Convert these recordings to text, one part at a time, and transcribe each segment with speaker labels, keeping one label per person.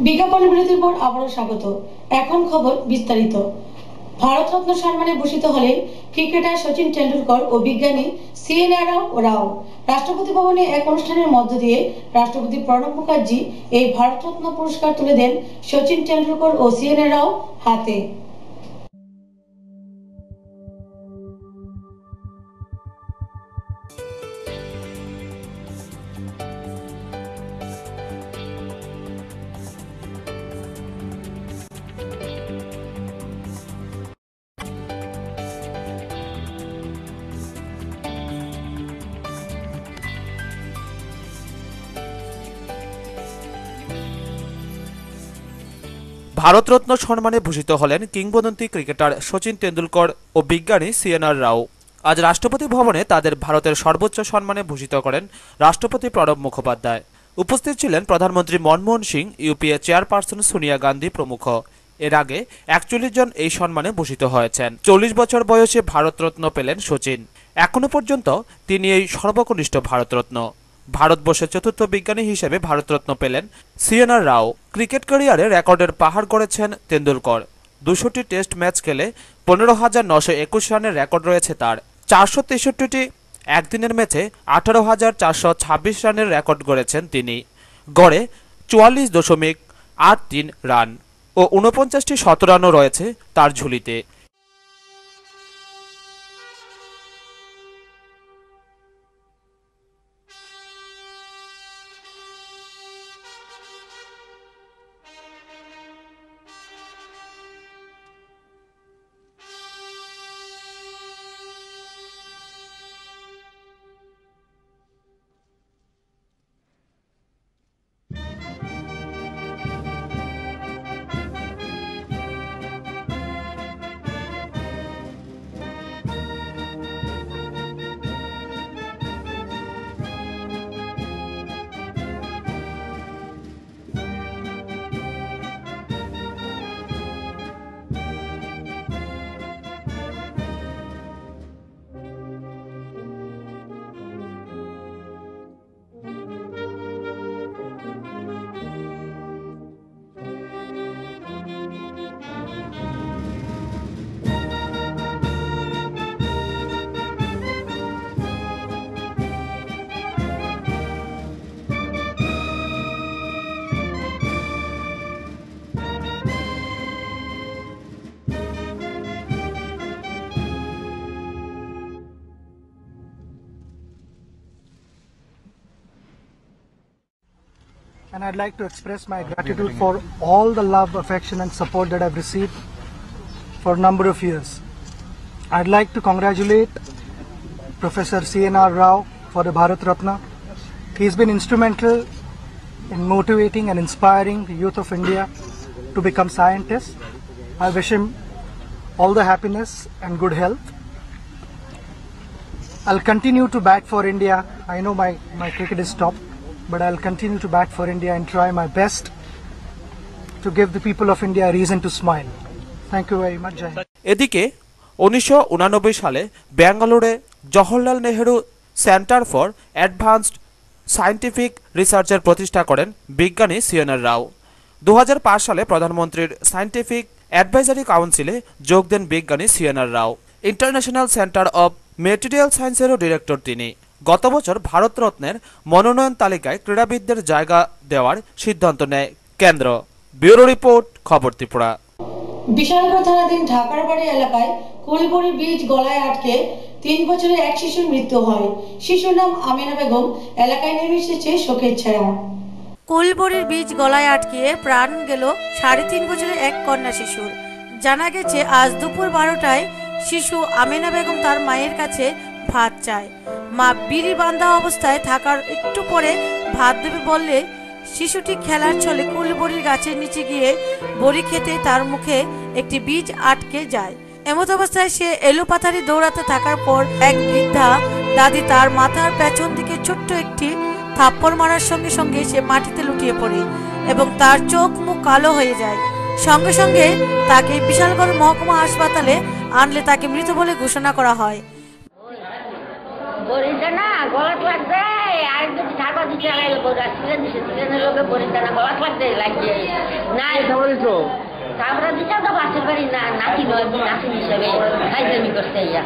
Speaker 1: বিজ্ঞাপন বিরতির পর আবারও স্বাগত। এখন খবর বিস্তারিত। ভারতরত্ন সম্মানে ভূষিত হলেন ক্রিকেটার সচিন টেন্ডুলকর ও বিজ্ঞানী সিএনআর রাও। রাষ্ট্রপতি ভবনে এক অনুষ্ঠানের মধ্য দিয়ে রাষ্ট্রপতি প্রণব মুখার্জি এই ভারতরত্ন পুরস্কার তুলে দেন সচিন টেন্ডুলকর ও সিএনআর রাও হাতে।
Speaker 2: ভারতরত্ন সম্মানে ভূষিত হলেন কিংবদন্তি ক্রিকেটার সচিন তেন্ডুলকর ও বিজ্ঞানী সিএনআর রাও। আজ রাষ্ট্রপতি ভবনে তাদের ভারতের সর্বোচ্চ সম্মানে ভূষিত করেন রাষ্ট্রপতি প্রণব মুখোপাধ্যায়। উপস্থিত ছিলেন প্রধানমন্ত্রী মনমোহন সিং, ইউপিএ চেয়ারপারসন সোনিয়া গান্ধী প্রমুখ। এর আগে ৪১ জন এই সম্মানে ভূষিত হয়েছেন। ৪০ বছর বয়সে ভারতরত্ন পেলেন সচিন। এখনো পর্যন্ত তিনি এই সর্বকনিষ্ঠ ভারতরত্ন। ভারতবর্ষের চতুর্থ বিজ্ঞানী হিসেবে ভারতরত্ন পেলেন সিএনআর রাও। ক্রিকেট ক্যারিয়ারে রেকর্ডের পাহাড় গড়েছেন তেন্ডুলকর। ২০০টি টেস্ট ম্যাচ খেলে ১৫,৯২১ রানের রেকর্ড রয়েছে তার। ৪৬৩টি একদিনের ম্যাচে ১৮,৪২৬ রানের রেকর্ড গড়েছেন তিনি। গড়ে ৪৪.৮৩ রান ও ৪৯টি শতরানও রয়েছে তার ঝুলিতে।
Speaker 3: And I'd like to express my gratitude for all the love, affection and support that I've received for a number of years. I'd like to congratulate Professor C.N.R. Rao for the Bharat Ratna. He's been instrumental in motivating and inspiring the youth of India to become scientists. I wish him all the happiness and good health. I'll continue to bat for India. I know my cricket is stopped, but I'll continue to bat for India and try my best to give the people of India a reason to smile. Thank you very much.
Speaker 2: এদিকে ১৯৮৯ সালে ব্যাঙ্গালোরে Jawaharlal Nehru centre for advanced scientific রিসার্চের প্রতিষ্ঠা করেন বিজ্ঞানী C N R রাও। ২০০৫ সালে প্রধানমন্ত্রীর scientific advisory কাউন্সিলে যোগ দেন বিজ্ঞানী C N R Rao. International centre of material সায়েন্সেরও ডিরেক্টর তিনি। গত বছর ভারতরত্নের মনোনয়ন তালিকায় ক্রীড়াবিদদের জায়গা দেওয়ার সিদ্ধান্ত নেয় কেন্দ্র। ব্যুরো রিপোর্ট, খবর ত্রিপুরা।
Speaker 1: বিশালগড় থানাধীন ঢাকার বাড়ি এলাকায় কুলবড়ি ব্রিজ গলায় আটকে ৩ বছরের এক শিশুর মৃত্যু হয়। শিশুর নাম আমিনা বেগম। এলাকায় নেমে এসেছে শোকের ছায়া।
Speaker 4: কুলবড়ির ব্রিজ গলায় আটকে প্রাণ গেল ৩.৫ বছরের এক কন্যা শিশুর। জানা গেছে আজ দুপুর ১২টায় শিশু আমিনা বেগম তার মায়ের কাছে ভাত চায়। মা বিড়ি বাঁধা অবস্থায় থাকার একটু পরে ভাত দেবে বললে শিশুটি খেলার ছলে কুলবড়ির গাছের নিচে গিয়ে বড়ি খেতে তার মুখে একটি বীজ আটকে যায়। এমত অবস্থায় সে এলোপাথারি দৌড়াতে থাকার পর এক বৃদ্ধা দাদি তার মাথার পেছন দিকে ছোট্ট একটি থাপ্পড় মারার সঙ্গে সঙ্গে সে মাটিতে লুটিয়ে পড়ে এবং তার চোখ মুখ কালো হয়ে যায়। সঙ্গে সঙ্গে তাকে বিশালগড় মহকুমা হাসপাতালে আনলে তাকে মৃত বলে ঘোষণা করা হয়।
Speaker 5: বড়িটা না গলাত লাগছে, আর যদি ঠান্ডা দিতে লাগাইলে সিজন দিছে, সিজনের লোকে বড়িটা না গলাত লাগছে লাগিয়ে নাই তারপরে দিতে তো বাসের বাড়ি না নাতি নয়, নাতি হিসেবে খাইজমি করতে ইয়া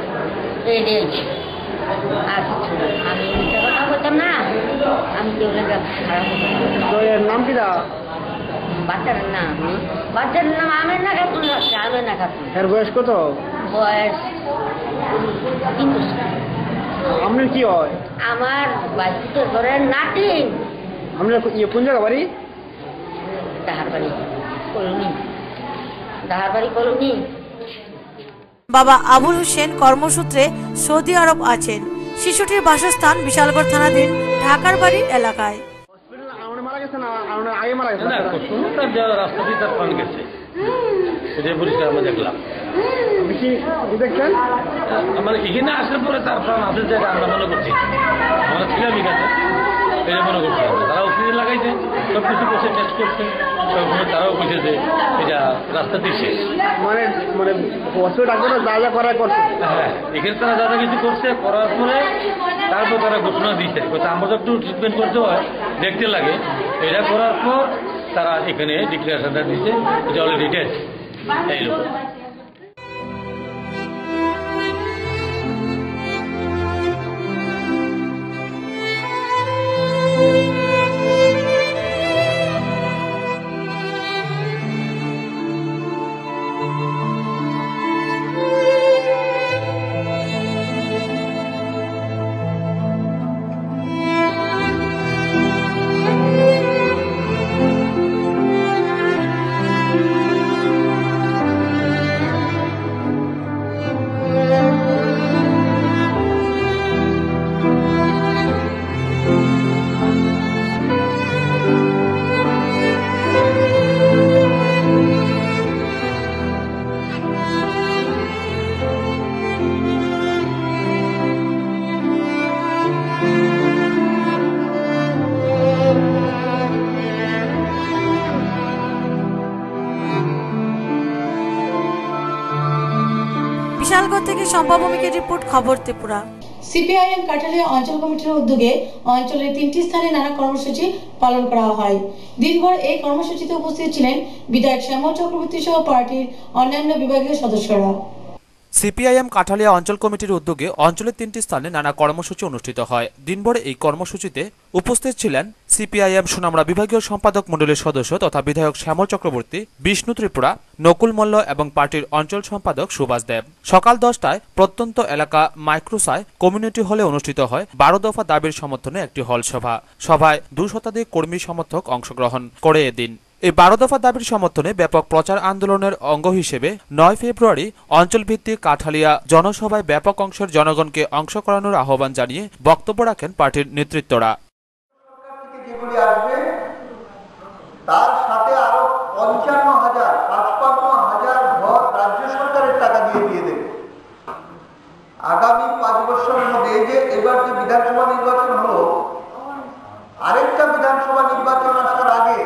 Speaker 5: এই রে। আর কিছু না, আমি মিথ্যা কথা বলতাম না, আমি কেউ খারাপ
Speaker 6: নাম কি দা?
Speaker 5: বাচ্চার নাম আমের না খাতুন লাগছে, আমের না খাতুন।
Speaker 6: এর বয়স কত?
Speaker 5: বয়স 3 বছর।
Speaker 6: আপনার কি হয়?
Speaker 5: আমার বাচ্চাদের ঘরের নাতি।
Speaker 6: আপনার কোন জায়গা বাড়ি?
Speaker 5: দাহারবাড়ি কলোনি, দাহারবাড়ি কলোনি।
Speaker 4: বাবা আবুল হোসেন কর্মসূত্রে সৌদি আরব আছেন। শিশুটির বাসস্থান বিশালগড় থানাধীন ঢাকার বাড়ি এলাকায়।
Speaker 6: মারা গেছে না আগে মারা গেছে?
Speaker 7: রাস্তা দিয়ে তার প্রাণ গেছে, এটাই পরিষ্কার আমরা দেখলাম।
Speaker 6: দেখছেন
Speaker 7: মানে এখানে আসার পরে তার প্রাণ আছে যে আমরা মনে করছি, আমরা ছিলাম এখানে, এটা মনে করছি। তারা অক্সিজেন লাগাইছে, সব কিছু করছে, টেস্ট করছে, তারাও বুঝেছে এটা রাস্তা দিয়ে শেষ।
Speaker 6: মানে মানে হসপিটাল ডাক্তাররা যা যা করার করছে।
Speaker 7: হ্যাঁ, এখানে তারা যা যা কিছু করছে, করার পরে তারপর তারা ঘোষণা দিয়েছে আমরা তো একটু ট্রিটমেন্ট করতে হয়, দেখতে লাগে। এটা করার পর তারা এখানে ডিক্লারেশনটা দিচ্ছে যে অলরেডি ডেড। এইরকম
Speaker 4: বিশালগড় থেকে সম্পাবমিকের রিপোর্ট, খবর ত্রিপুরা।
Speaker 1: সিপিআইএম কাঠালিয়া অঞ্চল কমিটির উদ্যোগে অঞ্চলের 3টি স্থানে নানা কর্মসূচি পালন করা হয়। দিনভর এই কর্মসূচিতে উপস্থিত ছিলেন বিধায়ক শ্যামল চক্রবর্তী সহ পার্টির অন্যান্য বিভাগীয় সদস্যরা।
Speaker 2: সিপিআইএম কাঠালিয়া অঞ্চল কমিটির উদ্যোগে অঞ্চলের 3টি স্থানে নানা কর্মসূচি অনুষ্ঠিত হয়। দিনভর এই কর্মসূচিতে উপস্থিত ছিলেন সিপিআইএম সুনামরা বিভাগীয় সম্পাদক মণ্ডলীর সদস্য তথা বিধায়ক শ্যামল চক্রবর্তী, বিষ্ণু ত্রিপুরা, নকুল মল্ল এবং পার্টির অঞ্চল সম্পাদক সুভাষ দেব। সকাল 10টায় প্রত্যন্ত এলাকা মাইক্রোসায় কমিউনিটি হলে অনুষ্ঠিত হয় 12 দফা দাবির সমর্থনে একটি হল সভা। সভায় 2 শতাধিক কর্মী সমর্থক অংশগ্রহণ করে এদিন এই 12 দফা দাবির সমর্থনে ব্যাপক প্রচার আন্দোলনের অঙ্গ হিসেবে 9 ফেব্রুয়ারি অঞ্চলভিত্তিক কাঠালিয়া জনসভায় ব্যাপক অংশের জনগণকে অংশ করানোর আহ্বান জানিয়ে বক্তব্য রাখেন পার্টির নেতৃত্বরা।
Speaker 8: তার সাথে আরো 55,000 ঘর রাজ্য সরকারের টাকা দিয়ে দেবে। আগামী 5 বছরের মধ্যে এই যে এবার যে বিধানসভা নির্বাচন হলো, আরেকটা বিধানসভা নির্বাচন আসার আগে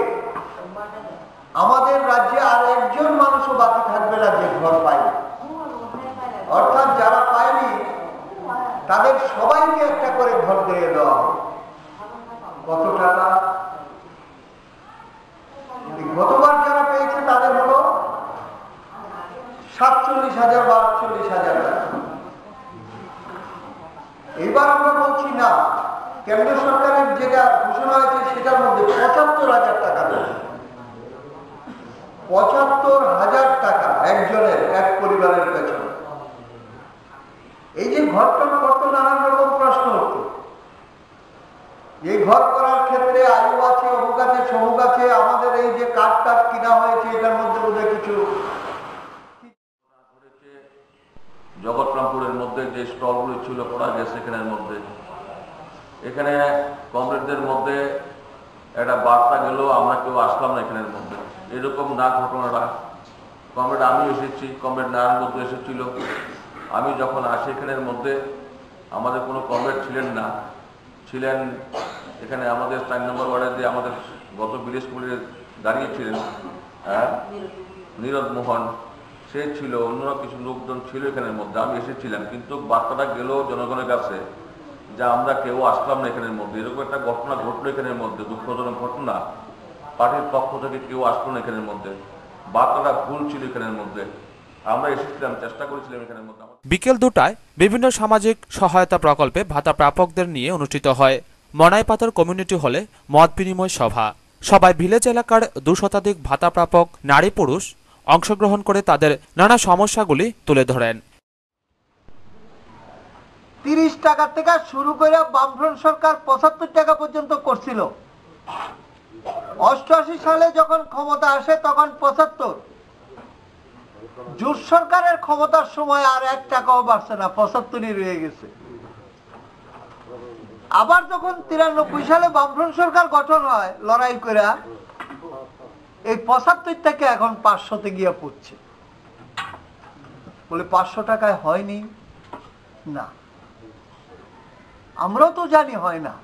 Speaker 8: আমাদের রাজ্যে আর একজন মানুষও বাকি থাকবে না যে ঘর পায়নি। অর্থাৎ যারা পায়নি তাদের সবাইকে একটা করে ঘর দিয়ে দেওয়া হবে। কত টাকা? গতবার যারা পেয়েছে তাদের হলো 47,000 বা 48,000 টাকা। এবার আমরা বলছি না, কেন্দ্র সরকারের যেটা ঘোষণা হয়েছে সেটার মধ্যে 75,000 টাকা দেবে। 75,000 টাকা একজনের, এক পরিবারের পেছনে। এই যে ঘরটা করতে নানান রকম প্রশ্ন হতো। এই ঘর করার ক্ষেত্রে আয়ু আছে, অমুক আছে, সমুক আছে, আমাদের এই যে কাঠ কিনা হয়েছে এটার মধ্যে বোধহয় কিছু।
Speaker 9: জগৎরামপুরের মধ্যে যে স্টলগুলো ছিল করা গেছে এখানের মধ্যে, এখানে কমরেডদের মধ্যে একটা বার্তা গেল, আমরা কেউ আসলাম না এখানের মধ্যে। এরকম না ঘটনাটা, কমরেড আমি এসেছি, কমরেড নারায়ণ বন্ধু এসেছিল। আমি যখন আসি এখানের মধ্যে আমাদের কোনো কমরেড ছিলেন না, ছিলেন এখানে আমাদের 4 নম্বর ওয়ার্ডে যে আমাদের গত বৃহস্পতিবার দাঁড়িয়েছিলেন নীরদ মোহন, সে ছিল, অন্যরা কিছু লোকজন ছিল এখানের মধ্যে। আমি এসেছিলাম, কিন্তু বার্তাটা গেল জনগণের কাছে যে আমরা কেউ আসলাম না এখানের মধ্যে, এরকম একটা ঘটনা ঘটলো এখানের মধ্যে, দুঃখজনক ঘটনা। পার্টির পক্ষ থেকে কেউ আসলো না এখানের মধ্যে, বার্তাটা ভুল ছিল এখানের মধ্যে। আমরা এসেছিলাম, চেষ্টা করেছিলাম এখানের মধ্যে।
Speaker 2: বিকেল 2টায় বিভিন্ন সামাজিক সহায়তা প্রকল্পে ভাতা প্রাপকদের নিয়ে অনুষ্ঠিত হয় মনাইপাথর কমিউনিটি হলে মত বিনিময় সভা। সবাই ভিলেজ এলাকার 2 শতাধিক ভাতা প্রাপক নারী পুরুষ অংশগ্রহণ করে তাদের নানা সমস্যাগুলি তুলে ধরেন।
Speaker 8: 30 টাকা থেকে শুরু করে বামফ্রন্ট সরকার 75 টাকা পর্যন্ত করছিল। 88 সালে যখন ক্ষমতা আসে তখন 75। জোট সরকারের ক্ষমতার সময় আর 1 টাকাও বাড়ছে না, 75ই রয়ে গেছে। আবার যখন 93 সালে বামফ্রন্ট সরকার গঠন হয় লড়াই করে, এই 75 থেকে এখন 500তে গিয়ে পড়ছে। বলে 500 টাকায় হয়নি না, আমরাও তো জানি হয় না।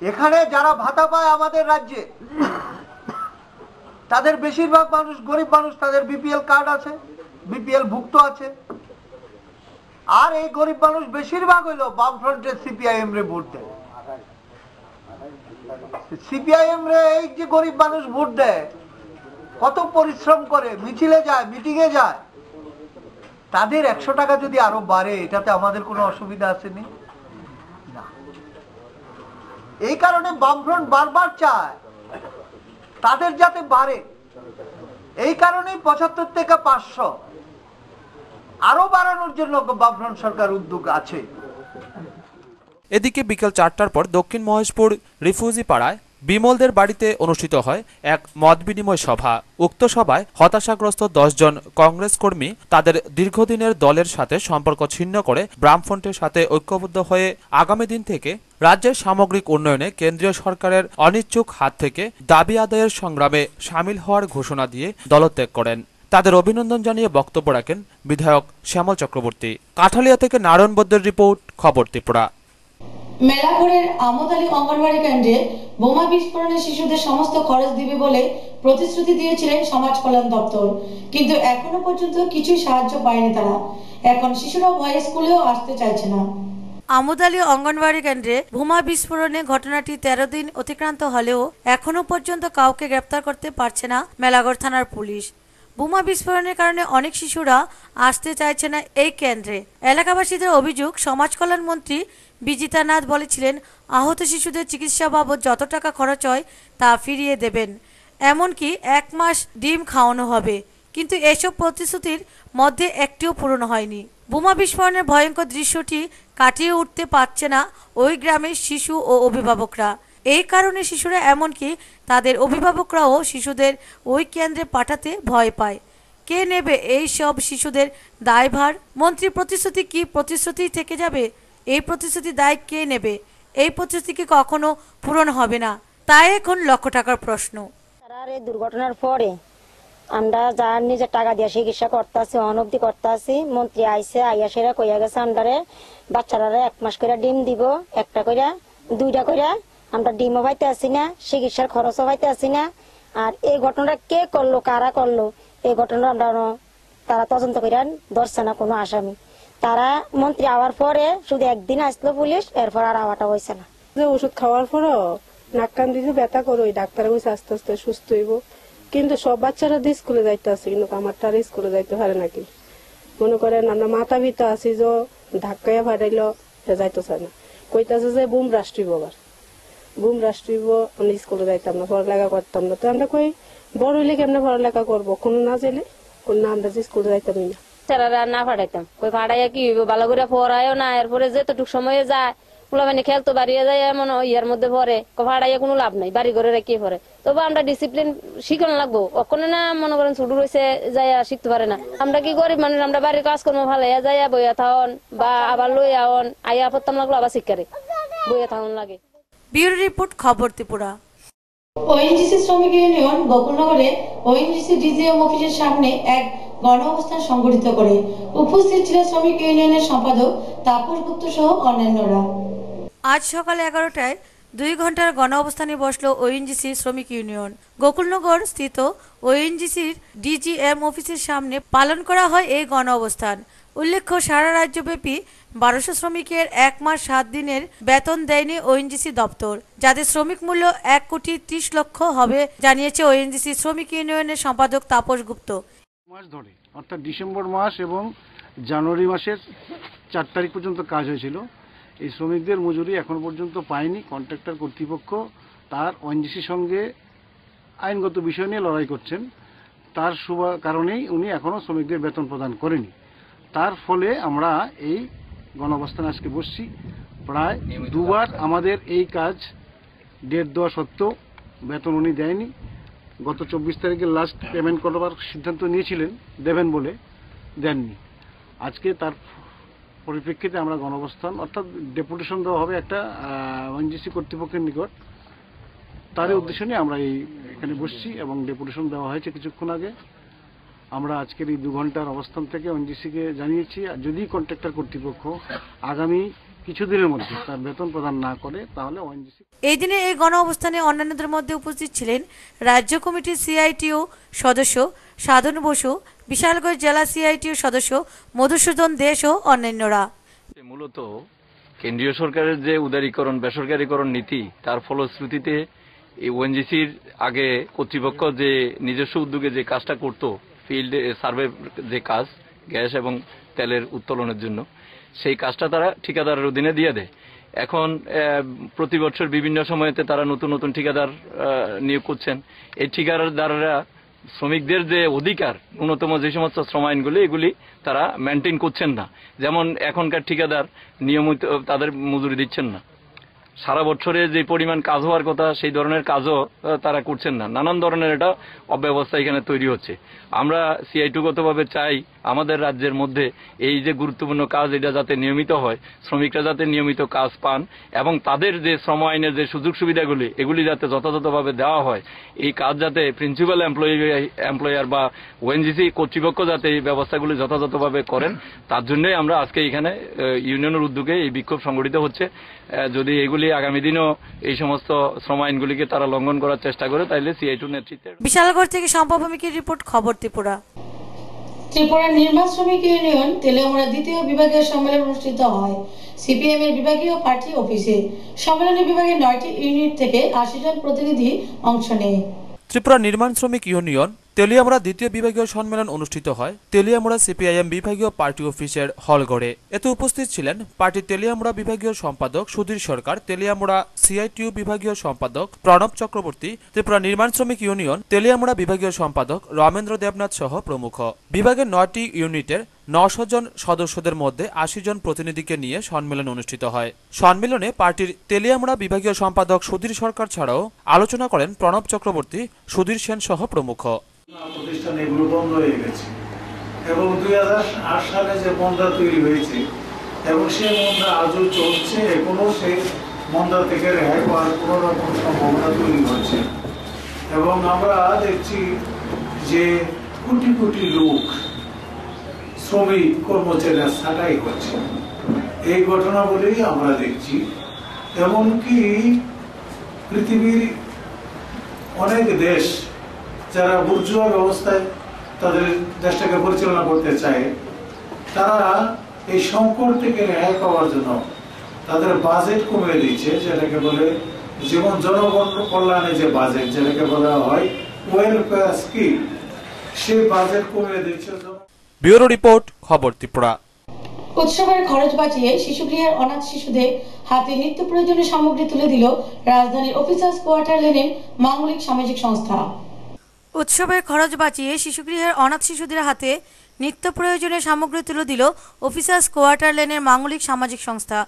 Speaker 8: এখানে যারা ভাতা পায় আমাদের রাজ্যে, তাদের বেশিরভাগ মানুষ গরিব মানুষ, তাদের বিপিএল কার্ড আছে, বিপিএল ভুক্ত আছে। আর এই গরিব মানুষ বেশিরভাগ হইল বামফ্রন্টের সিপিআইএম রে ভোট দেয়। সিপিআইএম রে এই যে গরিব মানুষ ভোট দেয়, কত পরিশ্রম করে, মিছিলে যায়, মিটিংয়ে যায়, তাদের 100 টাকা যদি আরো বাড়ে এটাতে আমাদের কোনো অসুবিধা আসেনি না। এই কারণে বামফ্রন্ট বারবার চায় তাদের যাতে বাড়ে। এই কারণেই 75 থেকে 500 আরো বাড়ানোর জন্য বামফ্রন্ট সরকার উদ্যোগ আছে।
Speaker 2: এদিকে বিকেল 4টার পর দক্ষিণ মহেশপুর রিফিউজি পাড়ায় বিমলদের বাড়িতে অনুষ্ঠিত হয় এক মত বিনিময় সভা। উক্ত সভায় হতাশাগ্রস্ত 10 জন কংগ্রেস কর্মী তাদের দীর্ঘদিনের দলের সাথে সম্পর্ক ছিন্ন করে বামফ্রন্টের সাথে ঐক্যবদ্ধ হয়ে আগামী দিন থেকে রাজ্যের সামগ্রিক উন্নয়নে কেন্দ্রীয় সরকারের অনিচ্ছুক হাত থেকে দাবি আদায়ের সংগ্রামে সামিল হওয়ার ঘোষণা দিয়ে দলত্যাগ করেন। তাদের অভিনন্দন জানিয়ে বক্তব্য রাখেন বিধায়ক শ্যামল চক্রবর্তী। কাঠালিয়া থেকে নারায়ণ বৈদ্যের রিপোর্ট, খবর ত্রিপুরা।
Speaker 1: মেলাঘরের আমোদালি অঙ্গনওয়াড়ি কেন্দ্রে বোমা বিস্ফোরণে শিশুদের সমস্ত খরচ দিবে বলে প্রতিশ্রুতি দিয়েছিলেন সমাজ কল্যাণ দপ্তর, কিন্তু এখনো পর্যন্ত কিছুই সাহায্য পায়নি তারা। এখন শিশুরা ভয়ে স্কুলেও আসতে চাইছে না।
Speaker 4: আমোদালি অঙ্গনওয়াড়ি কেন্দ্রে বোমা বিস্ফোরণে ঘটনাটি 13 দিন অতিক্রান্ত হলেও এখনো পর্যন্ত কাউকে গ্রেপ্তার করতে পারছে না মেলাঘর থানার পুলিশ। বোমা বিস্ফোরণের কারণে অনেক শিশুরা আসতে চাইছে না এই কেন্দ্রে। এলাকাবাসীদের অভিযোগ, সমাজ কল্যাণ মন্ত্রী বিজিতা নাথ বলেছিলেন আহত শিশুদের চিকিৎসা বাবদ যত টাকা খরচ হয় তা ফিরিয়ে দেবেন, এমনকি 1 মাস ডিম খাওয়ানো হবে, কিন্তু এসব প্রতিশ্রুতির মধ্যে একটিও পূরণ হয়নি। বোমা বিস্ফোরণের ভয়ঙ্কর দৃশ্যটি কাটিয়ে উঠতে পারছে না ওই গ্রামের শিশু ও অভিভাবকরা। এই কারণে শিশুরা এমনকি তাদের অভিভাবকরাও শিশুদের ওই কেন্দ্রে পাঠাতে ভয় পায়। কে নেবে এই সব শিশুদের দায়ভার? মন্ত্রীর প্রতিশ্রুতি কি প্রতিশ্রুতি থেকে যাবে? এই প্রতিশ্রুতি দায় কে নেবে? এই প্রতিশ্রুতি কি কখনো পূরণ হবে না? তাই এখন লক্ষ টাকার প্রশ্ন।
Speaker 10: এই দুর্ঘটনার পরে আমরা যার নিজে টাকা দিয়ে চিকিৎসা করতেছি, অনবধি করতেছি। মন্ত্রী আইসে, আইয়া সেরা কইয়া গেছে আমরারে বাচ্চারা 1 মাস করে ডিম দিব, 1টা করে 2টা করে। আমরা ডিমও পাইতে আসি না, চিকিৎসার খরচও পাইতে আসি না। আর এই ঘটনাটা কে করলো, কারা করলো, এই ঘটনা আমরা তারা তদন্ত করে ধরছে না কোনো আসামি। তারা মন্ত্রী আওয়ার পরে শুধু একদিন আসলো পুলিশ, এরপর আর আওয়াটা হয়েছে না।
Speaker 11: ওষুধ খাওয়ার পরও নাক কান দিতে ব্যথা করো, ওই ডাক্তার কইছে আস্তে আস্তে সুস্থ হইব। কিন্তু সব বাচ্চারা দিয়ে স্কুলে যাইতে আছে, কিন্তু আমার তারা স্কুলে যাইতে পারে নাকি। মনে করেন আমরা মাথা ভিতরে আছি যে ধাক্কাইয়া ফাটাইলো, যাইতে চায় না। কইতাছে যে বুম রাষ্ট্রীয়, আবার বুম রাষ্ট্রীয়, আমরা স্কুলে যাইতাম না, পড়ালেখা করতাম না। তো আমরা কই বড় হইলে কেমনে পড়ালেখা করবো, কোনো না যাইলে কোন না আমরা যে স্কুলে যাইতাম না।
Speaker 10: তারা না ফাটাইতাম, কই ফাটাইয়া কি হইব, ভালো করে পড়ায়ও না। এরপরে যেতটুক সময়ে যায় পোলাপানি খেলতো, বাড়িয়ে যায় এমন ইয়ার মধ্যে পড়ে, ফাটাইয়া কোনো লাভ নাই, বাড়ি ঘরে রেখে পড়ে। তবে আমরা ডিসিপ্লিন শিখানো লাগবো। ওখানে না মনে করেন ছোট রয়েছে যাইয়া শিখতে পারে না। আমরা কি গরিব মানুষ, আমরা বাড়ির কাজকর্ম ভালাইয়া যাইয়া বইয়া থাউন বা আবার লইয়া হন, আইয়া পড়তাম লাগলো আবার শিক্ষারে বইয়া থাউন লাগে।
Speaker 4: ব্যুরো রিপোর্ট, খবর ত্রিপুরা।
Speaker 1: ওএনজিসি শ্রমিক ইউনিয়ন গোকুলনগরে ওএনজিসি ডিজিএম অফিসের সামনে এক গণ অবস্থান সংগঠিত করে। উপস্থিত ছিলেন শ্রমিক ইউনিয়নের সম্পাদক তাপস গুপ্ত সহ অন্যান্যরা।
Speaker 4: আজ সকালে 11টায় 2 ঘন্টার গণ অবস্থানে বসলো ওএনজিসি শ্রমিক ইউনিয়ন। গোকুলনগর স্থিত ওএনজিসির ডিজিএম অফিসের সামনে পালন করা হয় এই গণ অবস্থান। উল্লেখ্য, সারা রাজ্যব্যাপী 1200 শ্রমিকের 1 মাস 7 দিনের বেতন দেয়নি ওএনজিসি দপ্তর, যাদের শ্রমিক মূল্য 1,30,00,000 হবে, জানিয়েছে ওএনজিসি শ্রমিক ইউনিয়নের সম্পাদক তাপস গুপ্ত।
Speaker 12: মাস ধরে অর্থাৎ ডিসেম্বর মাস এবং জানুয়ারি মাসের 4 তারিখ পর্যন্ত কাজ হয়েছিল। এই শ্রমিকদের মজুরি এখনো পর্যন্ত পায়নি। কন্ট্রাক্টর কর্তৃপক্ষ তার ওএনজিসির সঙ্গে আইনগত বিষয় নিয়ে লড়াই করছেন, তার কারণেই উনি এখনো শ্রমিকদের বেতন প্রদান করেনি। তার ফলে আমরা এই গণঅবস্থানে আজকে বসছি। প্রায় 2 বার আমাদের এই কাজ ডেট দেওয়া সত্ত্বেও বেতন উনি দেয়নি। গত 24 তারিখে লাস্ট পেমেন্ট করবার সিদ্ধান্ত নিয়েছিলেন, দেবেন বলে দেননি। আজকে তার পরিপ্রেক্ষিতে আমরা গণঅবস্থান অর্থাৎ ডেপুটেশন দেওয়া হবে একটা ওএনজিসি কর্তৃপক্ষের নিকট। তার উদ্দেশ্য নিয়ে আমরা এখানে বসছি এবং ডেপুটেশন দেওয়া হয়েছে কিছুক্ষণ আগে। আমরা আজকের এই 2 ঘন্টার অবস্থান থেকে ওএনজিসিকে জানিয়েছি, যদি কন্ট্রাক্টর কর্তৃপক্ষ আগামী কিছুদিনের মধ্যে তার বেতন প্রদান না করে তাহলে ওএনজিসি।
Speaker 4: এই দিনে এই গণ অবস্থানে অন্যান্যদের মধ্যে উপস্থিত ছিলেন রাজ্য কমিটির সিআইটিও সদস্য সাধন বসু, বিশালগঞ্জ জেলা সিআইটিও সদস্য মধুসূদন দেশ ও অন্যান্যরা।
Speaker 13: মূলত কেন্দ্রীয় সরকারের যে উদারীকরণ বেসরকারীকরণ নীতি, তার ফলশ্রুতিতে এই ওএনজিসির আগে কর্তৃপক্ষ যে নিজস্ব উদ্যোগে যে কাজটা করত, ফিল্ড সার্ভে যে কাজ গ্যাস এবং তেলের উত্তোলনের জন্য, সেই কাজটা তারা ঠিকাদারের অধীনে দিয়ে দেয়। এখন প্রতি বছর বিভিন্ন সময়তে তারা নতুন নতুন ঠিকাদার নিয়োগ করছেন। এই ঠিকাদাররা শ্রমিকদের যে অধিকার, ন্যূনতম যে সমস্ত শ্রম আইনগুলি, এগুলি তারা মেনটেন করছেন না। যেমন এখনকার ঠিকাদার নিয়মিত তাদের মজুরি দিচ্ছেন না, সারা বছরে যে পরিমাণ কাজ হওয়ার কথা সেই ধরনের কাজও তারা করছেন না। নানান ধরনের এটা অব্যবস্থা এখানে তৈরি হচ্ছে। আমরা সিআইটিগতভাবে চাই আমাদের রাজ্যের মধ্যে এই যে গুরুত্বপূর্ণ কাজ, এটা যাতে নিয়মিত হয়, শ্রমিকরা যাতে নিয়মিত কাজ পান এবং তাদের যে শ্রম আইনের যে সুযোগ সুবিধাগুলি, এগুলি যাতে যথাযথভাবে দেওয়া হয়। এই কাজ যাতে প্রিন্সিপাল এমপ্লয়ার বা ওএনজিসি কর্তৃপক্ষ যাতে এই ব্যবস্থাগুলি যথাযথভাবে করেন, তার জন্যই আমরা আজকে এখানে ইউনিয়নের উদ্যোগে এই বিক্ষোভ সংগঠিত হচ্ছে। যদি এগুলি আগামী দিনও এই সমস্ত শ্রম আইনগুলিকে তারা লঙ্ঘন করার চেষ্টা করে, তাইলে সিআইটিউ নেতৃত্বে।
Speaker 4: বিশালগড় থেকে সম্ভব ভূমিকের রিপোর্ট, খবর ত্রিপুরা।
Speaker 1: ত্রিপুরা নির্মাণ শ্রমিক ইউনিয়ন তেলিয়ামুড়া দ্বিতীয় বিভাগীয় সম্মেলন অনুষ্ঠিত হয় সিপিএম এর বিভাগীয় পার্টি অফিসে। সম্মেলনে বিভাগের 9টি ইউনিট থেকে 80 জন প্রতিনিধি অংশ নেয়।
Speaker 2: ত্রিপুরা নির্মাণ শ্রমিক ইউনিয়ন তেলিয়ামুড়া দ্বিতীয় বিভাগীয় সম্মেলন অনুষ্ঠিত হয় তেলিয়ামুড়া সিপিআইএম বিভাগীয় পার্টি অফিসের হলঘরে। এতে উপস্থিত ছিলেন পার্টি তেলিয়ামুড়া বিভাগীয় সম্পাদক সুধীর সরকার, তেলিয়ামুড়া সিআইটিউ বিভাগীয় সম্পাদক প্রণব চক্রবর্তী, ত্রিপুরা নির্মাণ শ্রমিক ইউনিয়ন তেলিয়ামুড়া বিভাগীয় সম্পাদক রমেন্দ্র দেবনাথ সহ প্রমুখ। বিভাগের 9টি ইউনিটের 900 জন সদস্যদের মধ্যে 80 জন প্রতিনিধিকে নিয়ে সম্মেলন অনুষ্ঠিত হয়। সম্মেলনে পার্টির তেলিয়ামুড়া বিভাগীয় সম্পাদক সুধীর সরকার ছাড়াও আলোচনা করেন প্রণব চক্রবর্তী, সুধীর সেন সহ প্রমুখ।
Speaker 14: প্রতিষ্ঠান এগুলো বন্ধ হয়ে গেছে এবং 2008 সালে যে মন্দা তৈরি হয়েছে এবং সেই মন্দা আজও চলছে, এখনো সেই মন্দা থেকে রেহাই পাওয়ার কোনো রকম সম্ভাবনা তৈরি হচ্ছে এবং আমরা দেখছি যে কোটি কোটি লোক শ্রমিক কর্মচারীরা ছাঁটাই হচ্ছে। এই ঘটনাগুলি আমরা দেখছি। এমনকি পৃথিবীর অনেক দেশ যারা বুর্জুয়া ব্যবস্থায় তাদের দেশটাকে পরিচালনা করতে চায়, তারা এই সংকট থেকে রেহাই পাওয়ার জন্য তাদের বাজেট কমিয়ে দিচ্ছে, যেটাকে বলে যেমন জনগণ কল্যাণে যে বাজেট, যেটাকে বলা হয় ওয়েলফেয়ার স্কিম, সেই বাজেট কমিয়ে দিচ্ছে।
Speaker 2: ব্যুরো রিপোর্ট, খবর ত্রিপুরা।
Speaker 1: উৎসবের খরচ বাঁচিয়ে শিশুগৃহের অনাথ শিশুদের হাতে নিত্য প্রয়োজনীয় সামগ্রী তুলে দিল রাজধানীর অফিসার্স কোয়ার্টার লেনের মাঙ্গলিক সামাজিক সংস্থা।
Speaker 4: উৎসবের খরচ বাঁচিয়ে শিশুগৃহের অনাথ শিশুদের হাতে নিত্য প্রয়োজনীয় সামগ্রী তুলে দিল অফিসার্স কোয়ার্টার লেনের মাঙ্গলিক সামাজিক সংস্থা।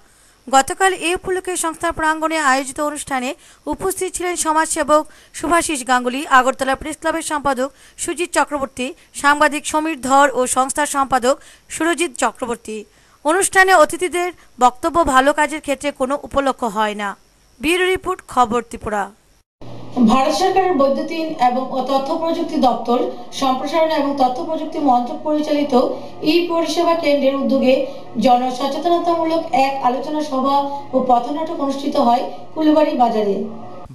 Speaker 4: গতকাল এই উপলক্ষে সংস্থার প্রাঙ্গণে আয়োজিত অনুষ্ঠানে উপস্থিত ছিলেন সমাজসেবক শুভাশিস গাঙ্গুলি, আগরতলা প্রেস ক্লাবের সম্পাদক সুজিত চক্রবর্তী, সাংবাদিক সমীর ধর ও সংস্থার সম্পাদক সুরজিৎ চক্রবর্তী। অনুষ্ঠানে অতিথিদের বক্তব্য ভালো কাজের ক্ষেত্রে কোনো উপলক্ষ হয় না। ব্যুরো রিপোর্ট, খবর ত্রিপুরা।
Speaker 1: ভারত সরকারের বৈদ্যুতিন এবং তথ্য প্রযুক্তি দপ্তর, সম্প্রসারণ এবং তথ্য প্রযুক্তি মন্ত্রক পরিচালিত ই পরিষেবা কেন্দ্রের উদ্যোগে জনসচেতনতামূলক এক আলোচনা সভা ও পথনাটক অনুষ্ঠিত হয় কুলবাড়ি বাজারে।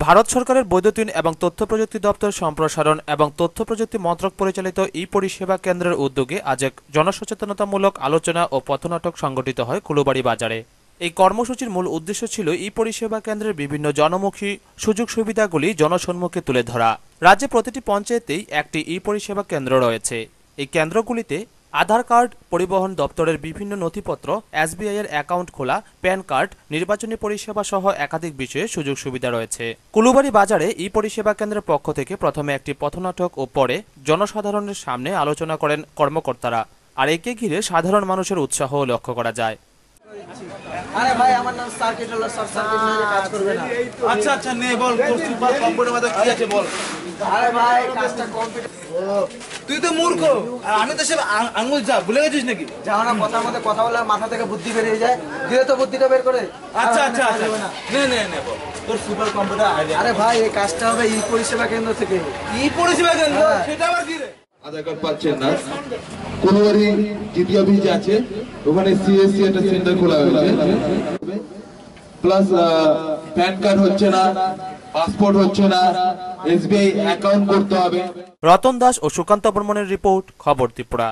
Speaker 2: ভারত সরকারের বৈদ্যুতিন এবং তথ্য প্রযুক্তি দপ্তর সম্প্রসারণ এবং তথ্য প্রযুক্তি মন্ত্রক পরিচালিত ই পরিষেবা কেন্দ্রের উদ্যোগে আজ এক জনসচেতনতামূলক আলোচনা ও পথনাটক সংগঠিত হয় কুলুবাড়ি বাজারে। এই কর্মসূচির মূল উদ্দেশ্য ছিল ই পরিষেবা কেন্দ্রের বিভিন্ন জনমুখী সুযোগ সুবিধাগুলি জনসম্মুখে তুলে ধরা। রাজ্যে প্রতিটি পঞ্চায়েতেই একটি ই পরিষেবা কেন্দ্র রয়েছে। এই কেন্দ্রগুলিতে আধার কার্ড, পরিবহন দপ্তরের বিভিন্ন নথিপত্র, এসবিআই এর অ্যাকাউন্ট খোলা, প্যান কার্ড, নির্বাচনী পরিষেবা সহ একাধিক বিষয়ে সুযোগ সুবিধা রয়েছে। কুলুবাড়ি বাজারে ই পরিষেবা কেন্দ্রের পক্ষ থেকে প্রথমে একটি পথনাটক ও পরে জনসাধারণের সামনে আলোচনা করেন কর্মকর্তারা। আর একে ঘিরে সাধারণ মানুষের উৎসাহ লক্ষ্য করা যায়।
Speaker 15: আরে ভাই আমার নাম সার্কিট হলো, শর্ট সার্কিট হলে কাজ করবে না। আচ্ছা আচ্ছা নে বল, তোর সুপার কম্পিউটার মধ্যে কি আছে বল। আরে ভাই কাজটা কম্পিউটার। তুই তো মূর্খ আর আমি তো সব আঙ্গুল যা ভুলে গেছিস নাকি? যাও না, কথার মধ্যে কথা বলে মাথা থেকে বুদ্ধি বেরিয়ে যায়, দিলে তো বুদ্ধিটা বের করে। আচ্ছা আচ্ছা আচ্ছা নে নে নে বল তোর সুপার কম্পিউটার আইডিয়া। আরে ভাই এই কাজটা হবে ই পরিষেবা কেন্দ্র থেকে। ই পরিষেবা কেন্দ্র সেটা আবার কি রে?
Speaker 16: আধার কার্ড পাচ্ছেন না, কুলুবাড়ি দ্বিতীয় ব্রিজ আছে, ওখানে সিএসসি একটা সেন্টার খোলা হয়েছে, প্লাস প্যান কার্ড হচ্ছে না, পাসপোর্ট হচ্ছে না, এসবিআই অ্যাকাউন্ট করতে হবে।
Speaker 2: রতন দাস ও সুকান্ত বর্মনের রিপোর্ট, খবর ত্রিপুরা।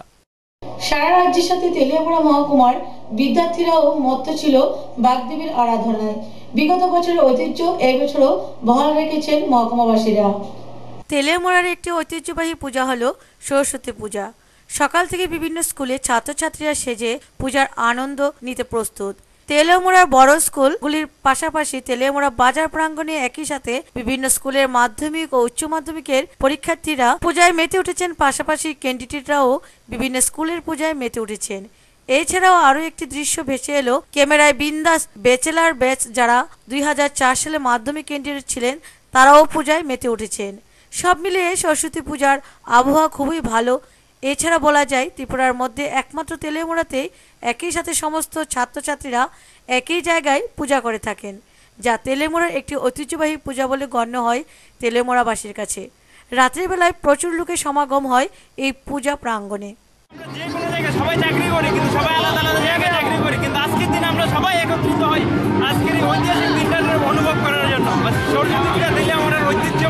Speaker 1: সারা রাজ্যের সাথে তেলিয়ামুড়া মহকুমার বিদ্যার্থীরাও মত্ত ছিল বাগদেবীর আরাধনায়। বিগত বছরের ঐতিহ্য এবছরও বহাল রেখেছেন মহকুমাবাসীরা।
Speaker 4: তেলিয়ামুড়ার একটি ঐতিহ্যবাহী পূজা হলো সরস্বতী পূজা। সকাল থেকে বিভিন্ন স্কুলে ছাত্রছাত্রীরা সেজে পূজার আনন্দ নিতে প্রস্তুত। তেলিয়ামুড়ার বড় স্কুলগুলির পাশাপাশি তেলিয়ামুড়া বাজার প্রাঙ্গণে একই সাথে বিভিন্ন স্কুলের মাধ্যমিক ও উচ্চ মাধ্যমিকের পরীক্ষার্থীরা পূজায় মেতে উঠেছেন, পাশাপাশি ক্যান্ডিডেটরাও বিভিন্ন স্কুলের পূজায় মেতে উঠেছেন। এছাড়াও আরও একটি দৃশ্য ভেসে এলো ক্যামেরায় বিন্দাস ব্যাচেলার ব্যাচ যারা 2004 সালে মাধ্যমিক ক্যান্ডিডেট ছিলেন, তারাও পূজায় মেতে উঠেছেন। সব মিলিয়ে সরস্বতী পূজার আবহাওয়া খুবই ভালো। এছাড়া বলা যায় ত্রিপুরার মধ্যে একমাত্র তেলিয়ামুড়াতে একই সাথে সমস্ত ছাত্রছাত্রীরা একই জায়গায় পূজা করে থাকেন, যা তেলিয়ামুড়ার একটি ঐতিহ্যবাহী পূজা বলে গণ্য হয় তেলিয়ামুড়াবাসীর কাছে। রাত্রির বেলায় প্রচুর লোকের সমাগম হয় এই পূজা প্রাঙ্গণে।
Speaker 17: সবাই চাকরি করি কিন্তু সবাই আলাদা আলাদা জায়গায় চাকরি করি, কিন্তু আজকের দিন আমরা সবাই একত্রিত হই আজকের এই ঐতিহাসিক দিনটার অনুভব করার জন্য। সরস্বতী পূজা তেলিয়ামুড়ার ঐতিহ্য।